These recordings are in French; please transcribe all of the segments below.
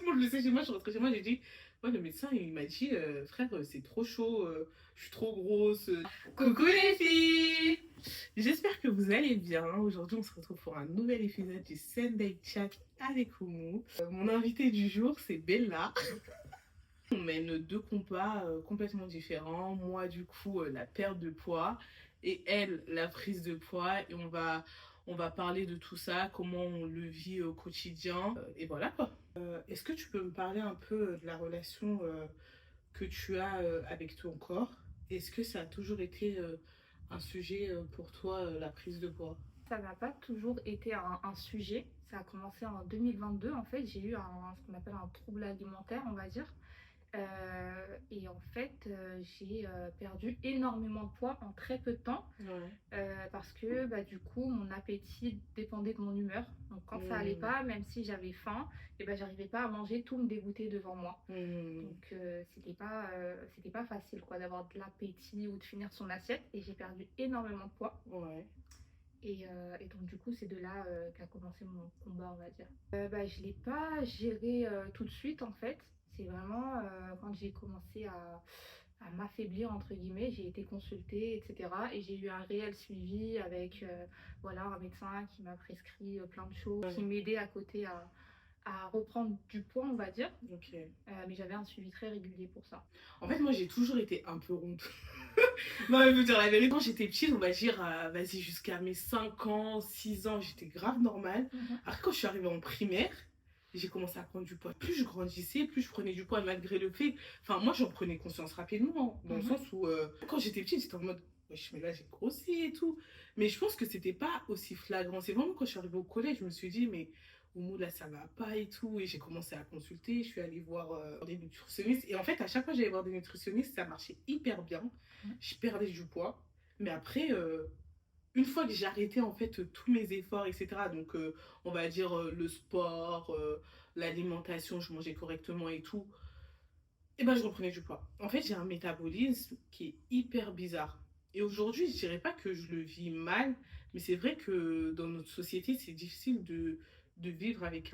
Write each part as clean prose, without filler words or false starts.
le monde le sait chez moi. Je suis rentrée chez moi, j'ai dit, ouais, le médecin, il m'a dit, frère, c'est trop chaud, je suis trop grosse. Coucou les filles! J'espère que vous allez bien. Aujourd'hui, on se retrouve pour un nouvel épisode du Sunday Chat avec Oumou. Mon invité du jour, c'est Bella. On mène deux combats complètement différents. Moi, du coup, la perte de poids et elle, la prise de poids. Et on va parler de tout ça, comment on le vit au quotidien. Et voilà quoi. Est-ce que tu peux me parler un peu de la relation que tu as avec ton corps? Est-ce que ça a toujours été un sujet pour toi, la prise de poids? Ça n'a pas toujours été un sujet. Ça a commencé en 2022. En fait, j'ai eu ce qu'on appelle un trouble alimentaire, on va dire. Et en fait, j'ai perdu énormément de poids en très peu de temps Ouais. parce que du coup, mon appétit dépendait de mon humeur. Donc, quand ça allait Mmh. pas, même si j'avais faim, et j'arrivais pas à manger, tout me dégoûtait devant moi. Mmh. Donc, c'était pas facile quoi, d'avoir de l'appétit ou de finir son assiette. Et j'ai perdu énormément de poids. Ouais. Et donc du coup c'est de là qu'a commencé mon combat, on va dire. Je ne l'ai pas géré tout de suite en fait. C'est vraiment quand j'ai commencé à m'affaiblir entre guillemets, j'ai été consultée, etc. Et j'ai eu un réel suivi avec voilà, un médecin qui m'a prescrit plein de choses, qui m'aidait à côté à reprendre du poids, on va dire. Ok. Mais j'avais un suivi très régulier pour ça. En fait, moi, j'ai toujours été un peu ronde. Non, mais je veux dire la vérité. Quand j'étais petite, on va dire, vas-y, jusqu'à mes 5 ans, 6 ans, j'étais grave normale. Après, quand je suis arrivée en primaire, j'ai commencé à prendre du poids. Plus je grandissais, plus je prenais du poids, malgré le fait. Enfin, moi, j'en prenais conscience rapidement, dans le sens où, quand j'étais petite, j'étais en mode, wesh, mais là, j'ai grossi et tout. Mais je pense que c'était pas aussi flagrant. C'est vraiment quand je suis arrivée au collège, je me suis dit, mais Oumou, là, ça va pas et tout. Et j'ai commencé à consulter. Je suis allée voir des nutritionnistes. Et en fait, à chaque fois que j'allais voir des nutritionnistes, ça marchait hyper bien. Je perdais du poids. Mais après, une fois que j'ai arrêté en fait tous mes efforts, etc., donc on va dire le sport, l'alimentation, je mangeais correctement et tout, et ben je reprenais du poids. En fait, j'ai un métabolisme qui est hyper bizarre. Et aujourd'hui, je dirais pas que je le vis mal, mais c'est vrai que dans notre société, c'est difficile de vivre avec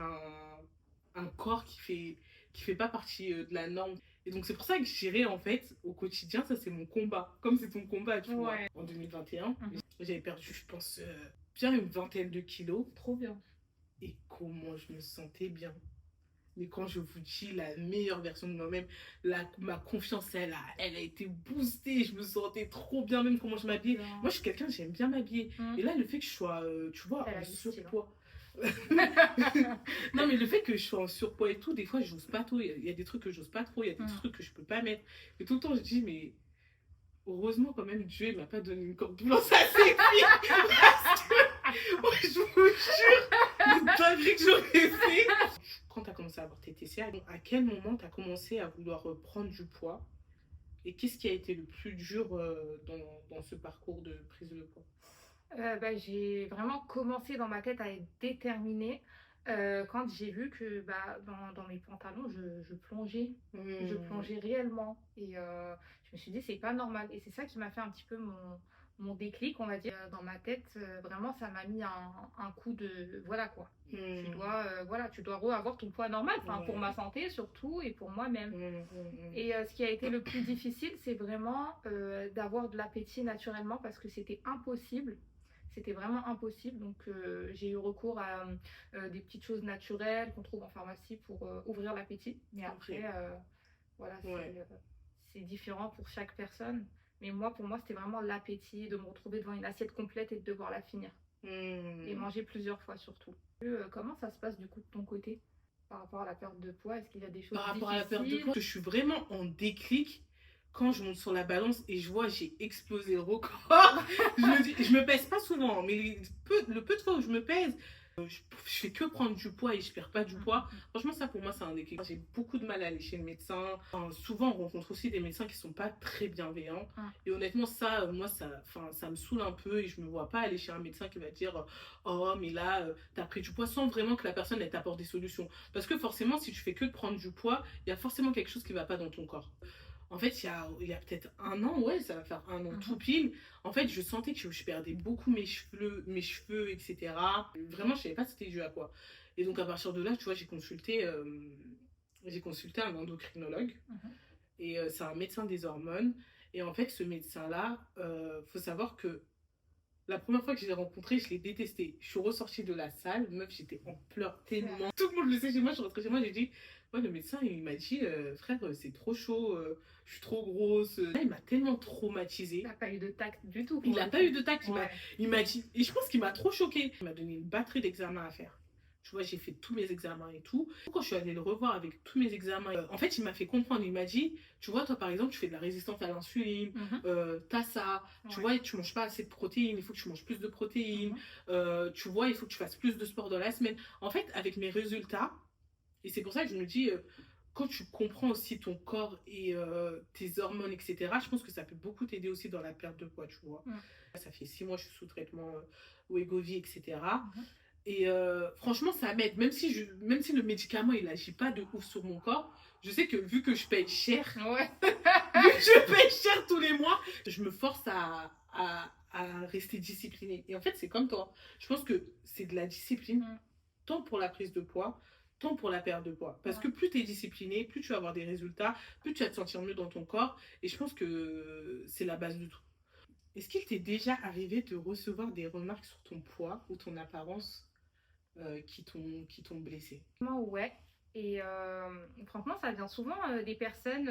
un corps qui fait pas partie de la norme. Et donc, c'est pour ça que je dirais, en fait, au quotidien, ça, c'est mon combat. Comme c'est ton combat, tu vois. Ouais. En 2021, j'avais perdu, je pense, bien une vingtaine de kilos. Trop bien. Et comment je me sentais bien. Mais quand je vous dis la meilleure version de moi-même, ma confiance, elle a été boostée. Je me sentais trop bien, même comment je m'habillais. Moi, je suis quelqu'un, j'aime bien m'habiller. Et là, le fait que je sois, tu vois, Elle a en du style, surpoids. Non, mais le fait que je sois en surpoids et tout, des fois, j'ose pas trop. Il y a des trucs que j'ose pas trop, il y a des trucs que je peux pas mettre. Et tout le temps, je dis, mais heureusement, quand même, Dieu, il m'a pas donné une corpulence assez fine. Parce que, moi, je vous jure, le dinguerie que j'aurais fait. Quand tu as commencé à avoir tes TCA, à quel moment tu as commencé à vouloir prendre du poids? Et qu'est-ce qui a été le plus dur dans ce parcours de prise de poids? J'ai vraiment commencé dans ma tête à être déterminée quand j'ai vu que dans mes pantalons, je plongeais. Je plongeais réellement. Et je me suis dit, c'est pas normal. Et c'est ça qui m'a fait un petit peu mon déclic, on va dire. Dans ma tête, vraiment, ça m'a mis un coup de... Voilà quoi. Tu dois avoir ton poids normal, pour ma santé surtout et pour moi-même. Et ce qui a été le plus difficile, c'est vraiment d'avoir de l'appétit naturellement parce que c'était impossible. C'était vraiment impossible. Donc, j'ai eu recours à des petites choses naturelles qu'on trouve en pharmacie pour ouvrir l'appétit. Mais après, voilà, c'est différent pour chaque personne. Mais pour moi, c'était vraiment l'appétit de me retrouver devant une assiette complète et de devoir la finir. Et manger plusieurs fois surtout. Comment ça se passe du coup de ton côté par rapport à la perte de poids? Est-ce qu'il y a des choses Par rapport difficiles? à la perte de poids, je suis vraiment en déclic quand je monte sur la balance et je vois j'ai explosé le record. Je me pèse pas souvent, mais le peu de fois où je me pèse, je fais que prendre du poids et je perds pas du poids. Franchement, ça pour moi, c'est un déclic. J'ai beaucoup de mal à aller chez le médecin. Enfin, souvent, on rencontre aussi des médecins qui sont pas très bienveillants. Et honnêtement, ça, moi, ça me saoule un peu et je me vois pas aller chez un médecin qui va dire oh, mais là, t'as pris du poids sans vraiment que la personne elle t'apporte des solutions. Parce que forcément, si tu fais que de prendre du poids, il y a forcément quelque chose qui va pas dans ton corps. En fait, il y a peut-être un an, ouais, ça va faire un an tout pile. En fait, je sentais que je perdais beaucoup mes cheveux, etc. Vraiment, je savais pas c'était dû à quoi. Et donc, à partir de là, tu vois, j'ai consulté j'ai consulté un endocrinologue. Mhm. Et c'est un médecin des hormones. Et en fait, ce médecin-là, faut savoir que la première fois que je l'ai rencontré, je l'ai détesté. Je suis ressortie de la salle, meuf, j'étais en pleurs tellement. Tout le monde le sait chez moi, je suis rentrée chez moi, j'ai dit, ouais, le médecin, il m'a dit, frère, c'est trop chaud, je suis trop grosse. Là, il m'a tellement traumatisée. Il n'a pas eu de tact du tout. Il n'a pas eu de tact, Ouais. il m'a dit, et je pense qu'il m'a trop choquée. Il m'a donné une batterie d'examens à faire. Tu vois, j'ai fait tous mes examens et tout. Quand je suis allée le revoir avec tous mes examens, en fait, il m'a fait comprendre. Il m'a dit, tu vois, toi, par exemple, tu fais de la résistance à l'insuline, t'as ça. Tu vois, tu manges pas assez de protéines, il faut que tu manges plus de protéines. Tu vois, il faut que tu fasses plus de sport dans la semaine. En fait, avec mes résultats, et c'est pour ça que je me dis, quand tu comprends aussi ton corps et tes hormones, etc., je pense que ça peut beaucoup t'aider aussi dans la perte de poids, tu vois. Ça fait 6 mois que je suis sous traitement Wegovy, etc. Et franchement, ça m'aide. Même si le médicament, il agit pas de ouf sur mon corps, je sais que vu que je paye cher, vu que je paye cher tous les mois, je me force à rester disciplinée. Et en fait, c'est comme toi. Je pense que c'est de la discipline, tant pour la prise de poids, tant pour la perte de poids. Parce que plus tu es discipliné, plus tu vas avoir des résultats, plus tu vas te sentir mieux dans ton corps. Et je pense que c'est la base de tout. Est-ce qu'il t'est déjà arrivé de recevoir des remarques sur ton poids ou ton apparence qui t'ont blessé? Ouais. Et franchement, ça vient souvent des personnes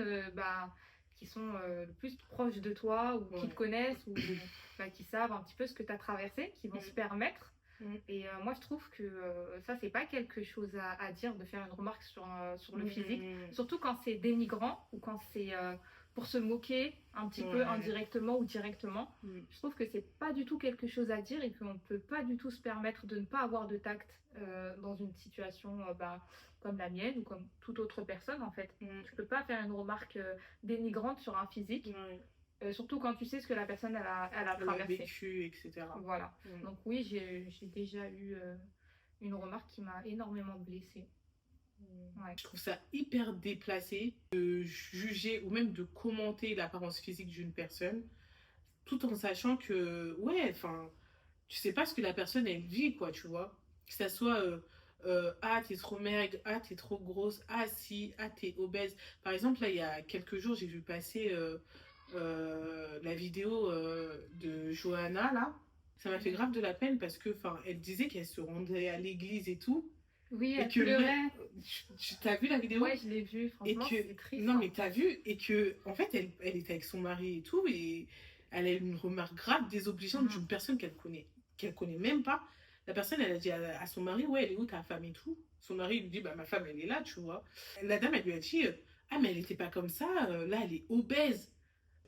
qui sont le plus proches de toi ou qui te connaissent ou qui savent un petit peu ce que tu as traversé, qui vont se permettre. Et moi, je trouve que ça, c'est pas quelque chose à dire de faire une remarque sur le physique, surtout quand c'est dénigrant ou quand c'est pour se moquer un petit peu indirectement ou directement. Je trouve que c'est pas du tout quelque chose à dire et qu'on peut pas du tout se permettre de ne pas avoir de tact dans une situation comme la mienne ou comme toute autre personne en fait. Tu peux pas faire une remarque dénigrante sur un physique. Surtout quand tu sais ce que la personne elle a traversé. Vécu, etc. Voilà. Donc oui, j'ai déjà eu une remarque qui m'a énormément blessée. Ouais. Je trouve ça hyper déplacé de juger ou même de commenter l'apparence physique d'une personne tout en sachant que, ouais, enfin, tu sais pas ce que la personne elle vit, quoi, tu vois. Que ça soit ah, t'es trop maigre, ah, t'es trop grosse, ah, si, ah, t'es obèse. Par exemple, là, il y a quelques jours, j'ai vu passer la vidéo de Johanna, là. Ça m'a fait grave de la peine parce que, enfin, elle disait qu'elle se rendait à l'église et tout. Oui, elle et que pleurait. T'as vu la vidéo? Ouais, je l'ai vue, franchement, c'est triste. Non, mais t'as vu, et que, en fait, elle était avec son mari et tout, et elle a eu une remarque grave désobligeante d'une personne qu'elle connaît même pas. La personne, elle a dit à son mari, ouais, elle est où ta femme et tout? Son mari lui dit, bah, ma femme, elle est là, tu vois. La dame, elle lui a dit, ah, mais elle était pas comme ça, là, elle est obèse.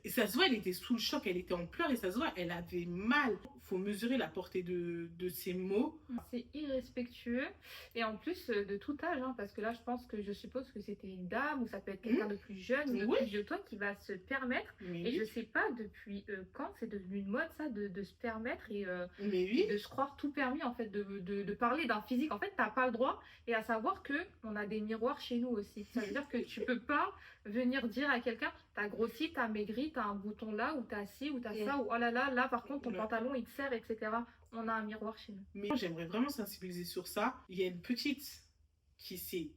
Et ça se voit, elle était sous le choc, elle était en pleurs, et ça se voit, elle avait mal. Faut mesurer la portée de ces mots. C'est irrespectueux, et en plus de tout âge, hein, parce que là, je suppose que c'était une dame, ou ça peut être quelqu'un de plus jeune, ou de plus vieux que toi, qui va se permettre. Et je sais pas depuis quand c'est devenu une mode, ça, de se permettre et de se croire tout permis, en fait, de parler d'un physique. En fait, t'as pas le droit, et à savoir qu'on a des miroirs chez nous aussi. Ça veut dire que tu peux pas venir dire à quelqu'un, t'as grossi, t'as maigri, t'as un bouton là, ou t'as ci, ou t'as ça, ou oh là, par contre, ton pantalon, il te serre, etc. On a un miroir chez nous. Mais j'aimerais vraiment sensibiliser sur ça. Il y a une petite qui s'est...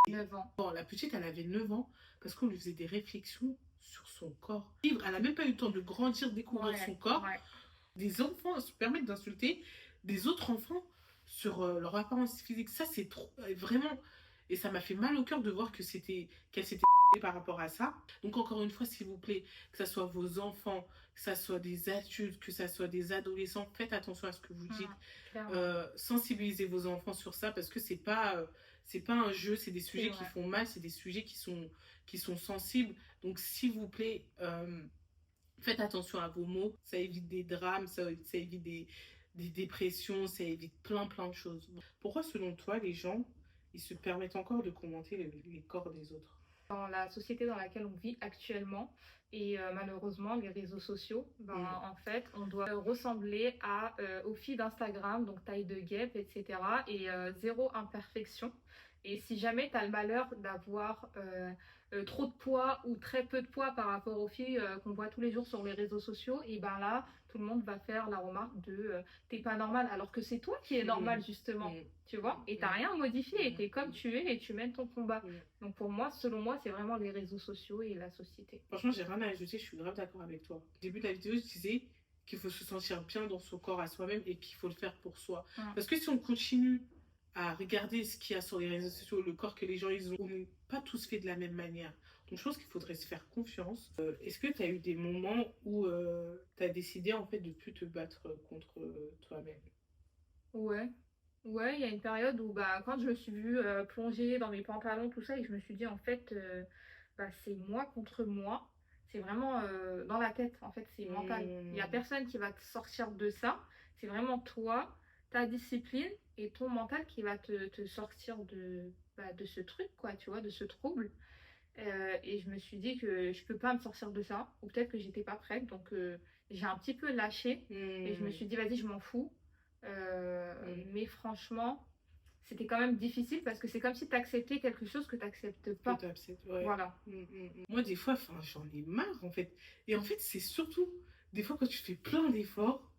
9 ans. Bon, la petite, elle avait 9 ans parce qu'on lui faisait des réflexions sur son corps. Elle n'a même pas eu le temps de grandir, découvrir son corps. Des enfants se permettent d'insulter des autres enfants sur leur apparence physique. Ça, c'est trop... vraiment... Et ça m'a fait mal au cœur de voir qu'elle s'était par rapport à ça. Donc encore une fois, s'il vous plaît, que ce soit vos enfants, que ce soit des adultes, que ce soit des adolescents, faites attention à ce que vous dites. Sensibilisez vos enfants sur ça parce que c'est pas un jeu, c'est des sujets qui font mal, c'est des sujets qui sont sensibles. Donc s'il vous plaît, faites attention à vos mots. Ça évite des drames, ça évite des dépressions, ça évite plein de choses. Pourquoi selon toi les gens ils se permettent encore de commenter les corps des autres? Dans la société dans laquelle on vit actuellement et malheureusement les réseaux sociaux, en fait on doit ressembler aux filles d'Instagram, donc taille de guêpe, etc. et zéro imperfection. Et si jamais tu as le malheur d'avoir trop de poids ou très peu de poids par rapport aux filles qu'on voit tous les jours sur les réseaux sociaux, et ben là, tout le monde va faire la remarque de t'es pas normal, alors que c'est toi qui es normal justement, tu vois, et t'as rien modifié, et t'es comme tu es et tu mènes ton combat. Donc pour moi, selon moi, c'est vraiment les réseaux sociaux et la société. Franchement, j'ai rien à ajouter, je suis grave d'accord avec toi. Au début de la vidéo, je disais qu'il faut se sentir bien dans son corps à soi-même et qu'il faut le faire pour soi. Parce que si on continue à regarder ce qu'il y a sur les réseaux sociaux, le corps que les gens ils ont, on n'est pas tous faits de la même manière. Donc je pense qu'il faudrait se faire confiance. Est-ce que tu as eu des moments où tu as décidé en fait de plus te battre contre toi-même? Ouais. Ouais, il y a une période où bah, quand je me suis vue plonger dans mes pantalons, tout ça, et je me suis dit en fait, bah, c'est moi contre moi. C'est vraiment dans la tête, en fait, c'est mental. Il n'y a personne qui va te sortir de ça. C'est vraiment toi, ta discipline et ton mental qui va te sortir de ce truc, quoi, tu vois, de ce trouble. Et je me suis dit que je peux pas me sortir de ça, ou peut-être que j'étais pas prête, donc j'ai un petit peu lâché, et je me suis dit, vas-y, je m'en fous. Mais franchement, c'était quand même difficile parce que c'est comme si tu acceptais quelque chose que tu n'acceptes pas. Ouais. Voilà. Moi, des fois, j'en ai marre en fait. Et en fait, c'est surtout des fois quand tu fais plein d'efforts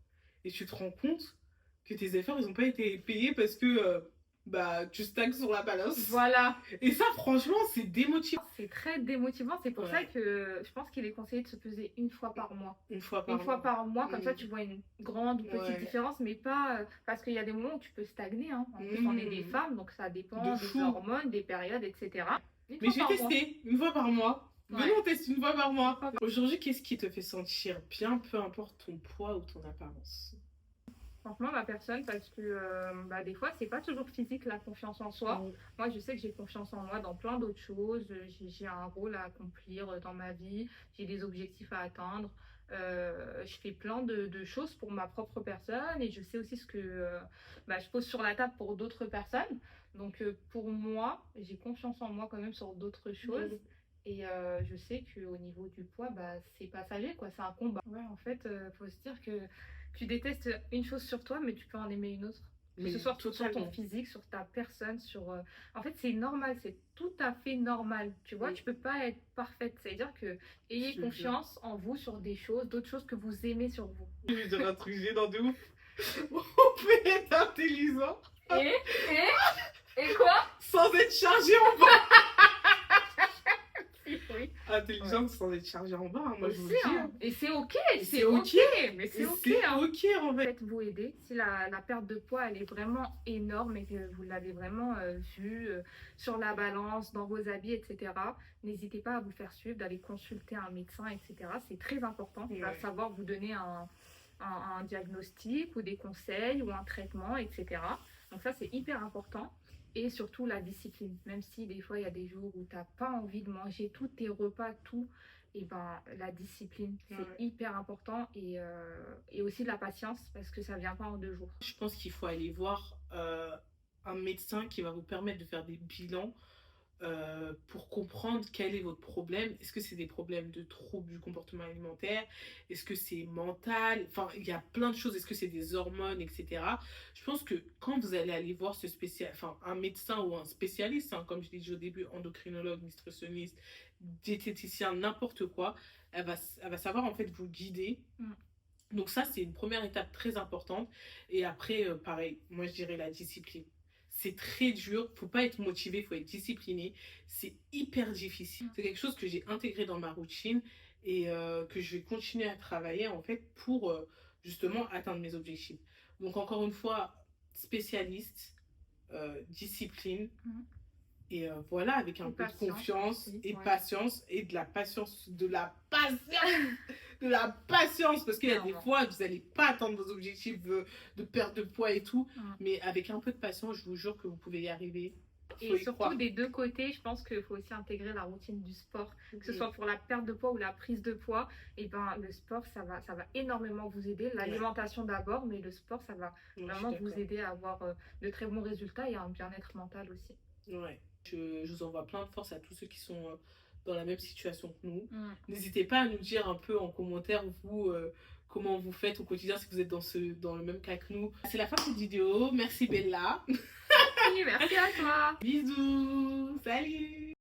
et tu te rends compte que tes efforts, ils n'ont pas été payés parce que bah, tu stagnes sur la balance. Voilà. Et ça, franchement, c'est démotivant. C'est très démotivant. C'est pour ça que je pense qu'il est conseillé de se peser une fois par mois. Une fois par mois. Comme ça, tu vois une grande ou petite différence, mais pas... parce qu'il y a des moments où tu peux stagner. Hein. En plus, on est des femmes, donc ça dépend des hormones, des périodes, etc. Mais je vais tester une fois par mois. Venez, on teste une fois par mois. Aujourd'hui, qu'est-ce qui te fait sentir bien, peu importe ton poids ou ton apparence? Franchement, ma personne, parce que bah, des fois, c'est pas toujours physique la confiance en soi. Moi, je sais que j'ai confiance en moi dans plein d'autres choses. J'ai un rôle à accomplir dans ma vie, j'ai des objectifs à atteindre. Je fais plein de choses pour ma propre personne et je sais aussi ce que bah, je pose sur la table pour d'autres personnes. Donc, pour moi, j'ai confiance en moi quand même sur d'autres choses. Et je sais qu'au niveau du poids, bah, c'est passager, quoi. C'est un combat. Ouais, en fait, faut se dire que tu détestes une chose sur toi, mais tu peux en aimer une autre. Que ce soit sur ton physique, sur ta personne, sur... En fait, c'est normal, c'est tout à fait normal. Tu vois, tu peux pas être parfaite. C'est-à-dire que ayez confiance en vous sur des choses, d'autres choses que vous aimez sur vous. Je vais dire un truc gênant de ouf. On peut être intelligent. Et quoi? Sans être chargé en bas. Oui. Intelligente sans être chargée en bas, moi je vous le dis. Hein. Et c'est ok, mais c'est ok. En fait. Faites-vous aider. Si la perte de poids elle est vraiment énorme et que vous l'avez vraiment vue sur la balance, dans vos habits, etc., n'hésitez pas à vous faire suivre, d'aller consulter un médecin, etc. C'est très important. Il va savoir vous donner un diagnostic ou des conseils ou un traitement, etc. Donc ça, c'est hyper important. Et surtout la discipline, même si des fois il y a des jours où tu n'as pas envie de manger tous tes repas, tout, et ben la discipline, c'est hyper important et aussi de la patience parce que ça ne vient pas en 2 jours. Je pense qu'il faut aller voir un médecin qui va vous permettre de faire des bilans pour comprendre quel est votre problème. Est-ce que c'est des problèmes de troubles du comportement alimentaire? Est-ce que c'est mental? Enfin, il y a plein de choses. Est-ce que c'est des hormones, etc. Je pense que quand vous allez aller voir un médecin ou un spécialiste, hein, comme je l'ai dit au début, endocrinologue, nutritionniste, diététicien, n'importe quoi, elle va savoir en fait vous guider. Donc ça, c'est une première étape très importante. Et après, pareil, moi je dirais la discipline. C'est très dur, faut pas être motivé, faut être discipliné. C'est hyper difficile. C'est quelque chose que j'ai intégré dans ma routine et que je vais continuer à travailler en fait pour justement atteindre mes objectifs. Donc encore une fois, spécialiste, discipline et voilà, avec un peu de confiance et patience et de la patience, de la patience, parce qu'il y a des fois vous n'allez pas atteindre vos objectifs de perte de poids et tout, mais avec un peu de patience, je vous jure que vous pouvez y arriver. Et surtout des deux côtés, je pense qu'il faut aussi intégrer la routine du sport, que ce soit pour la perte de poids ou la prise de poids. Et ben le sport, ça va énormément vous aider. L'alimentation d'abord, mais le sport, ça va vraiment vous aider à avoir de très bons résultats et un bien-être mental aussi. Ouais, je vous envoie plein de force à tous ceux qui sont dans la même situation que nous. N'hésitez pas à nous dire un peu en commentaire, vous, comment vous faites au quotidien si vous êtes dans le même cas que nous. C'est la fin de cette vidéo. Merci Bella. merci à toi. Bisous. Salut.